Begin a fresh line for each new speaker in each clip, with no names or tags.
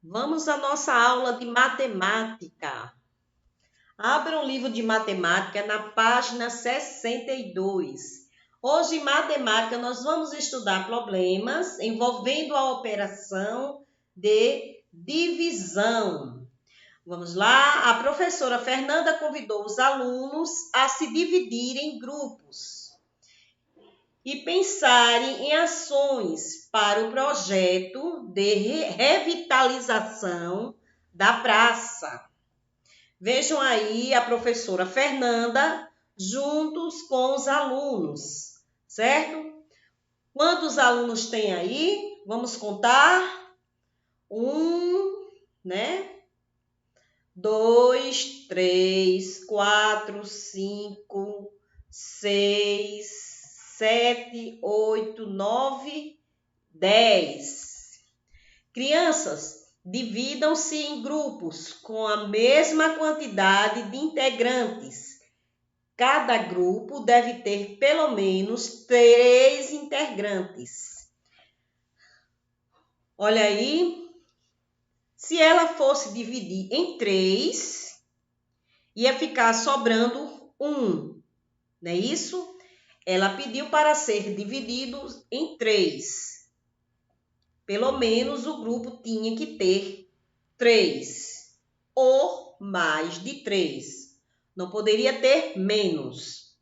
Vamos à nossa aula de matemática. Abra um livro de matemática na página 62. Hoje, em matemática, nós vamos estudar problemas envolvendo a operação de divisão. Vamos lá, a professora Fernanda convidou os alunos a se dividirem em grupos e pensarem em ações para o projeto de revitalização da praça. Vejam aí a professora Fernanda juntos com os alunos, certo? Quantos alunos tem aí? Vamos contar? 1, né? 2, 3, 4, 5, 6, 7, 8, 9, 10. Crianças, dividam-se em grupos com a mesma quantidade de integrantes. Cada grupo deve ter pelo menos 3 integrantes. Olha aí, se ela fosse dividir em 3, ia ficar sobrando 1, não é isso? Ela pediu para ser dividido em 3. Pelo menos o grupo tinha que ter 3 ou mais de 3. Não poderia ter menos,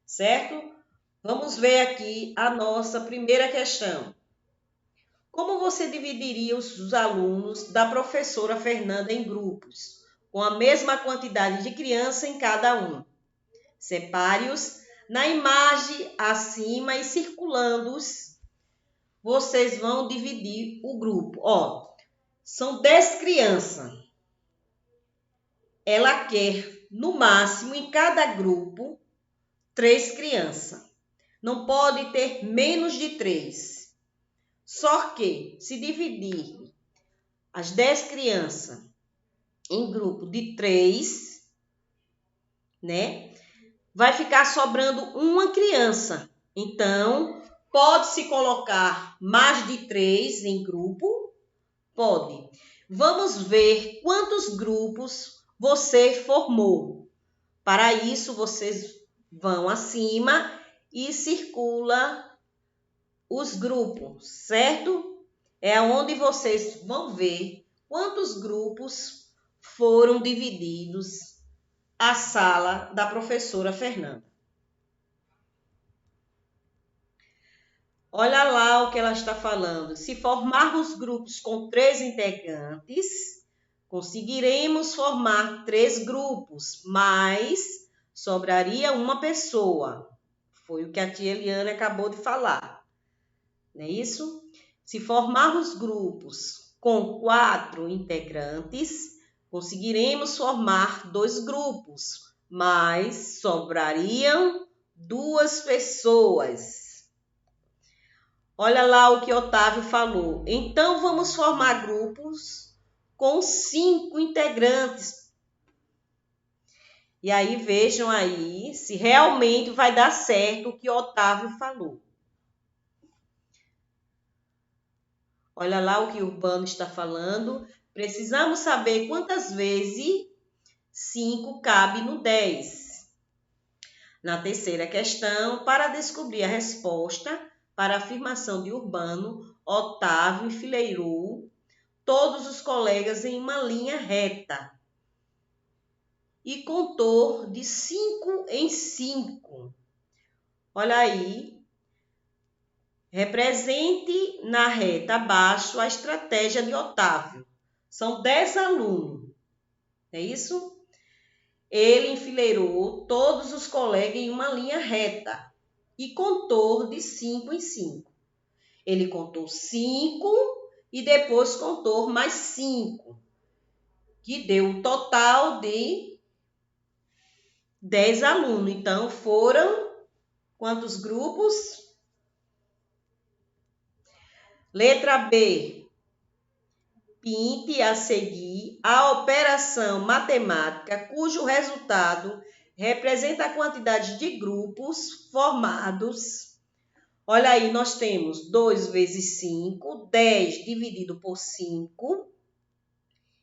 certo? Vamos ver aqui a nossa primeira questão. Como você dividiria os alunos da professora Fernanda em grupos, com a mesma quantidade de criança em cada um? Separe-os na imagem acima e circulando-os, vocês vão dividir o grupo. Ó, são 10 crianças. Ela quer, no máximo, em cada grupo, 3 crianças. Não pode ter menos de 3. Só que, se dividir as 10 crianças em grupo de 3, né? Vai ficar sobrando uma criança. Então, pode-se colocar mais de 3 em grupo? Pode. Vamos ver quantos grupos você formou. Para isso, vocês vão acima e circula os grupos, certo? É onde vocês vão ver quantos grupos foram divididos a sala da professora Fernanda. Olha lá o que ela está falando. Se formarmos grupos com 3 integrantes, conseguiremos formar 3 grupos, mas sobraria uma pessoa. Foi o que a tia Eliane acabou de falar. Não é isso? Se formarmos grupos com 4 integrantes, conseguiremos formar 2 grupos, mas sobrariam 2 pessoas. Olha lá o que Otávio falou. Então, vamos formar grupos com 5 integrantes. E aí, vejam aí se realmente vai dar certo o que Otávio falou. Olha lá o que Urbano está falando. Precisamos saber quantas vezes 5 cabe no 10. Na terceira questão, para descobrir a resposta para a afirmação de Urbano, Otávio enfileirou todos os colegas em uma linha reta e contou de 5 em 5. Olha aí. Represente na reta abaixo a estratégia de Otávio. São 10 alunos, é isso? Ele enfileirou todos os colegas em uma linha reta e contou de 5 em 5. Ele contou 5 e depois contou mais 5, que deu um total de 10 alunos. Então, foram quantos grupos? Letra B. Pinte a seguir a operação matemática cujo resultado representa a quantidade de grupos formados. Olha aí, nós temos 2 vezes 5, 10 dividido por 5,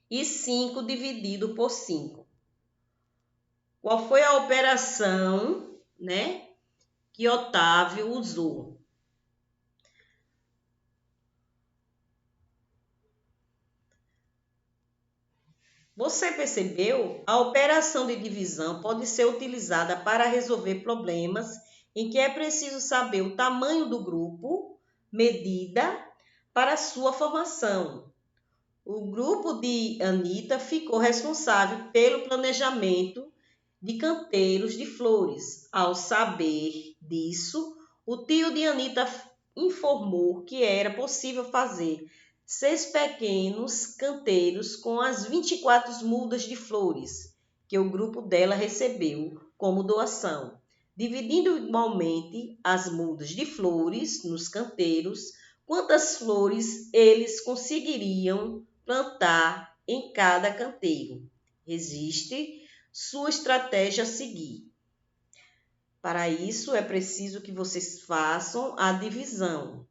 e 5 dividido por 5. Qual foi a operação, né, que Otávio usou? Você percebeu? A operação de divisão pode ser utilizada para resolver problemas em que é preciso saber o tamanho do grupo, medida para sua formação. O grupo de Anita ficou responsável pelo planejamento de canteiros de flores. Ao saber disso, o tio de Anita informou que era possível fazer 6 pequenos canteiros com as 24 mudas de flores que o grupo dela recebeu como doação. Dividindo igualmente as mudas de flores nos canteiros, quantas flores eles conseguiriam plantar em cada canteiro. Existe sua estratégia a seguir. Para isso, é preciso que vocês façam a divisão.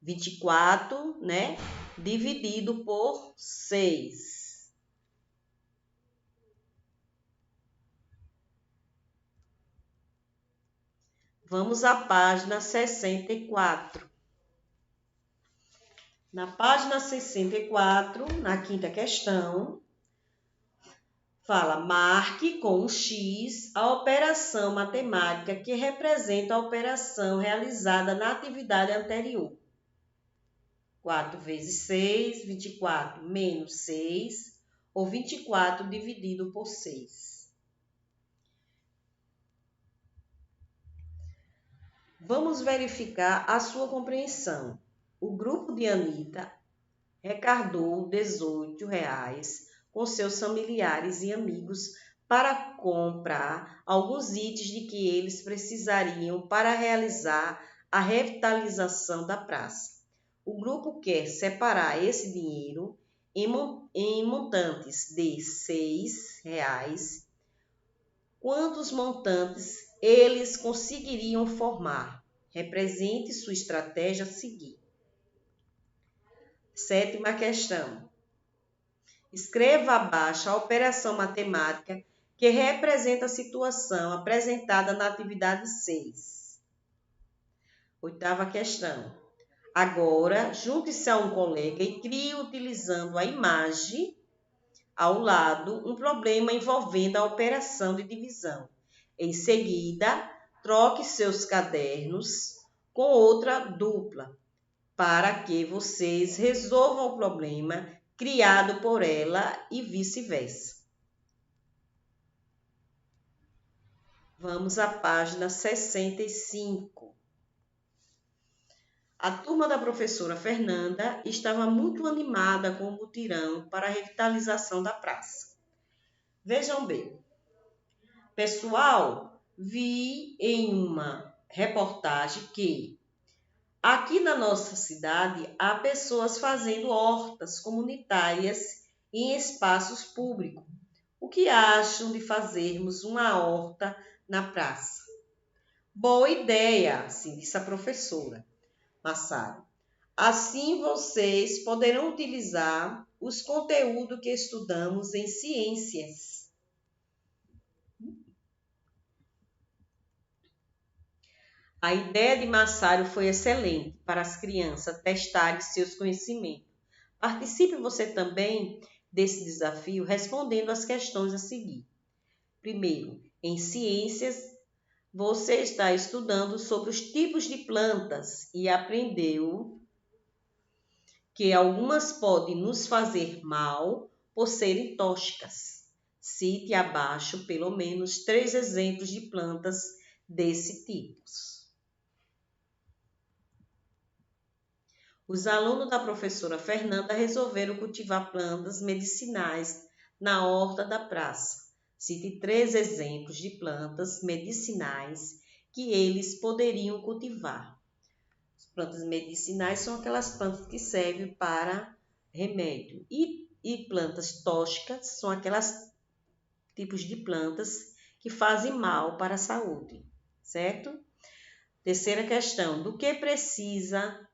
24, né? Dividido por 6. Vamos à página 64. Na página 64, na quinta questão, fala: marque com um X a operação matemática que representa a operação realizada na atividade anterior. 4 vezes 6, 24 menos 6, ou 24 dividido por 6. Vamos verificar a sua compreensão. O grupo de Anita arrecadou R$18 com seus familiares e amigos para comprar alguns itens de que eles precisariam para realizar a revitalização da praça. O grupo quer separar esse dinheiro em montantes de R$6. Quantos montantes eles conseguiriam formar? Represente sua estratégia a seguir. 7ª questão. Escreva abaixo a operação matemática que representa a situação apresentada na atividade 6. 8ª questão. Agora, junte-se a um colega e crie, utilizando a imagem ao lado, um problema envolvendo a operação de divisão. Em seguida, troque seus cadernos com outra dupla, para que vocês resolvam o problema criado por ela e vice-versa. Vamos à página 65. A turma da professora Fernanda estava muito animada com o mutirão para a revitalização da praça. Vejam bem. Pessoal, vi em uma reportagem que aqui na nossa cidade há pessoas fazendo hortas comunitárias em espaços públicos. O que acham de fazermos uma horta na praça? Boa ideia, assim disse a professora Massaro. Assim vocês poderão utilizar os conteúdos que estudamos em ciências. A ideia de Massaro foi excelente para as crianças testarem seus conhecimentos. Participe você também desse desafio respondendo as questões a seguir. Primeiro, em ciências, você está estudando sobre os tipos de plantas e aprendeu que algumas podem nos fazer mal por serem tóxicas. Cite abaixo pelo menos 3 exemplos de plantas desse tipo. Os alunos da professora Fernanda resolveram cultivar plantas medicinais na horta da praça. Cite 3 exemplos de plantas medicinais que eles poderiam cultivar. As plantas medicinais são aquelas plantas que servem para remédio. E plantas tóxicas são aquelas tipos de plantas que fazem mal para a saúde, certo? Terceira questão. Do que precisa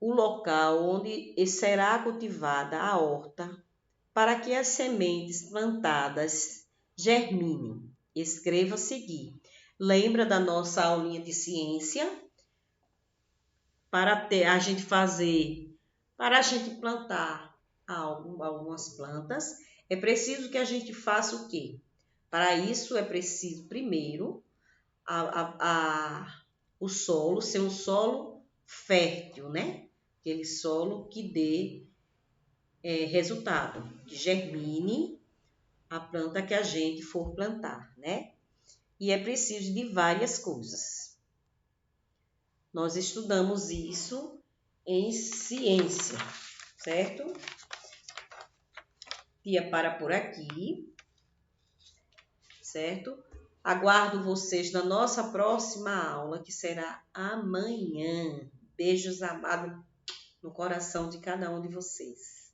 o local onde será cultivada a horta para que as sementes plantadas germinem. Escreva a seguir. Lembra da nossa aulinha de ciência? Para a gente plantar algumas plantas, é preciso que a gente faça o quê? Para isso é preciso primeiro o solo ser um solo fértil, né? Aquele solo que dê resultado, que germine a planta que a gente for plantar, né? E é preciso de várias coisas. Nós estudamos isso em ciência, certo? Tia para por aqui, certo? Aguardo vocês na nossa próxima aula, que será amanhã. Beijos amados no coração de cada um de vocês.